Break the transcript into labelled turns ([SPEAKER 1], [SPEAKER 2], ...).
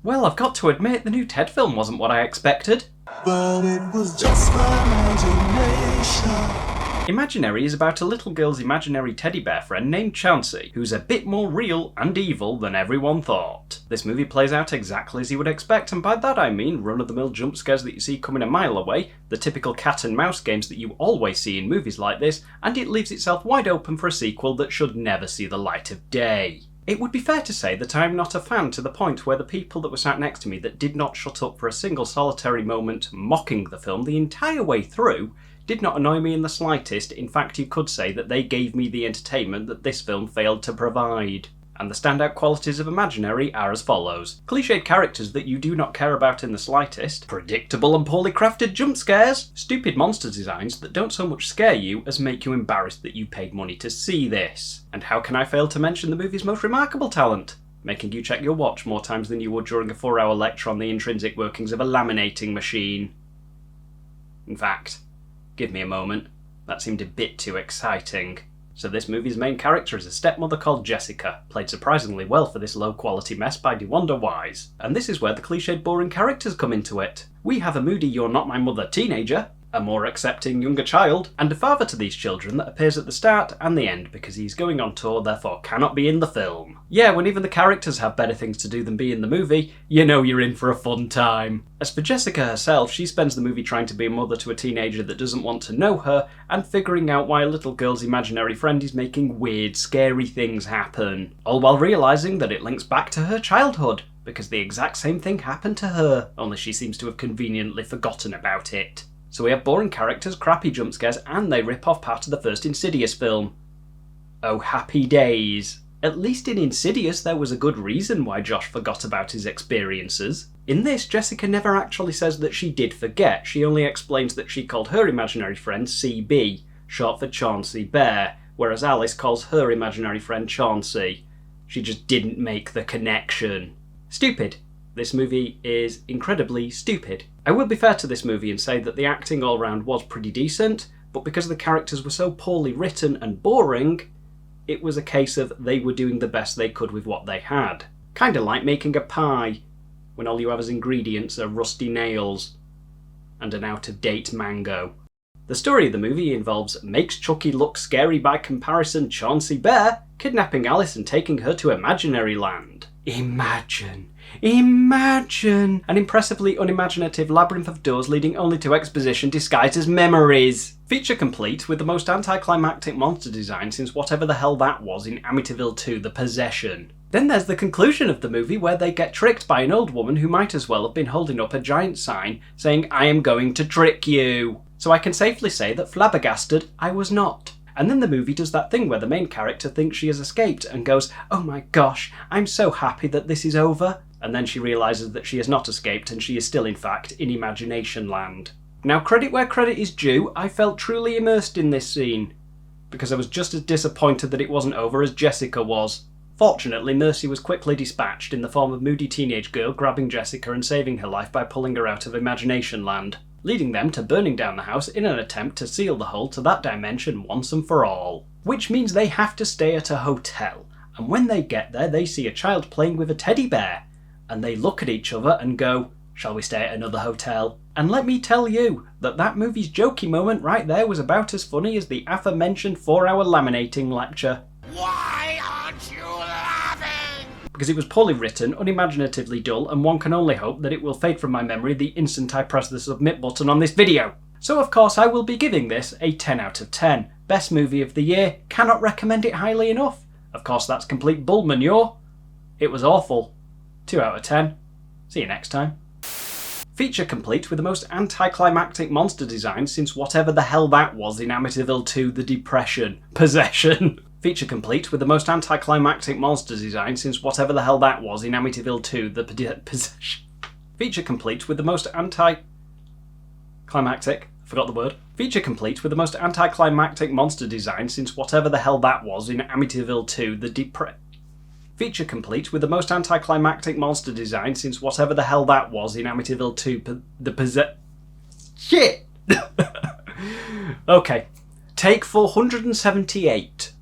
[SPEAKER 1] Well, I've got to admit, the new Ted film wasn't what I expected.
[SPEAKER 2] But it was just my imagination.
[SPEAKER 1] Imaginary is about a little girl's imaginary teddy bear friend named Chauncey, who's a bit more real and evil than everyone thought. This movie plays out exactly as you would expect, and by that I mean run-of-the-mill jump scares that you see coming a mile away, the typical cat and mouse games that you always see in movies like this, and it leaves itself wide open for a sequel that should never see the light of day. It would be fair to say that I am not a fan to the point where the people that were sat next to me that did not shut up for a single solitary moment mocking the film the entire way through did not annoy me in the slightest. In fact, you could say that they gave me the entertainment that this film failed to provide. And the standout qualities of Imaginary are as follows. Cliched characters that you do not care about in the slightest, predictable and poorly crafted jump scares, stupid monster designs that don't so much scare you as make you embarrassed that you paid money to see this. And how can I fail to mention the movie's most remarkable talent? Making you check your watch more times than you would during a 4-hour lecture on the intrinsic workings of a laminating machine. In fact, give me a moment. That seemed a bit too exciting. So this movie's main character is a stepmother called Jessica, played surprisingly well for this low-quality mess by DeWanda Wise. And this is where the cliched boring characters come into it. We have a moody you're not my mother teenager, a more accepting younger child, and a father to these children that appears at the start and the end because he's going on tour, therefore cannot be in the film. Yeah, when even the characters have better things to do than be in the movie, you know you're in for a fun time. As for Jessica herself, she spends the movie trying to be a mother to a teenager that doesn't want to know her, and figuring out why a little girl's imaginary friend is making weird, scary things happen. All while realising that it links back to her childhood, because the exact same thing happened to her, only she seems to have conveniently forgotten about it. So we have boring characters, crappy jump scares, and they rip off part of the first Insidious film. Oh, happy days. At least in Insidious there was a good reason why Josh forgot about his experiences. In this, Jessica never actually says that she did forget, she only explains that she called her imaginary friend CB, short for Chauncey Bear, whereas Alice calls her imaginary friend Chauncey. She just didn't make the connection. Stupid. This movie is incredibly stupid. I will be fair to this movie and say that the acting all round was pretty decent, but because the characters were so poorly written and boring, it was a case of they were doing the best they could with what they had. Kinda like making a pie, when all you have as ingredients are rusty nails and an out-of-date mango. The story of the movie involves makes Chucky look scary by comparison Chauncey Bear kidnapping Alice and taking her to imaginary land. Imagine an impressively unimaginative labyrinth of doors leading only to exposition disguised as memories. Feature complete with the most anticlimactic monster design since whatever the hell that was in Amityville 2: The Possession. Then there's the conclusion of the movie where they get tricked by an old woman who might as well have been holding up a giant sign saying, "I am going to trick you." So I can safely say that flabbergasted I was not. And then the movie does that thing where the main character thinks she has escaped and goes, "Oh my gosh, I'm so happy that this is over." And then she realises that she has not escaped and she is still in fact in Imagination Land. Now, credit where credit is due, I felt truly immersed in this scene, because I was just as disappointed that it wasn't over as Jessica was. Fortunately, mercy was quickly dispatched in the form of moody teenage girl grabbing Jessica and saving her life by pulling her out of Imagination Land, leading them to burning down the house in an attempt to seal the hole to that dimension once and for all. Which means they have to stay at a hotel, and when they get there they see a child playing with a teddy bear, and they look at each other and go, "Shall we stay at another hotel?" And let me tell you that that movie's jokey moment right there was about as funny as the aforementioned 4-hour laminating lecture.
[SPEAKER 2] Why aren't you laughing?
[SPEAKER 1] Because it was poorly written, unimaginatively dull, and one can only hope that it will fade from my memory the instant I press the submit button on this video. So of course I will be giving this a 10 out of 10. Best movie of the year, cannot recommend it highly enough. Of course that's complete bull manure. It was awful. 2 out of 10. See you next time. Feature complete with the most anticlimactic monster design since whatever the hell that was in Amityville 2: The Depression. Possession. Feature complete with the most anticlimactic monster design since whatever the hell that was in Amityville 2: The Possession. Feature complete with the most anticlimactic. Forgot the word. Feature complete with the most anticlimactic monster design since whatever the hell that was in Amityville 2: The Depression. Feature complete with the most anticlimactic monster design since whatever the hell that was in Amityville 2: The Possession. Shit! Okay. Take 478.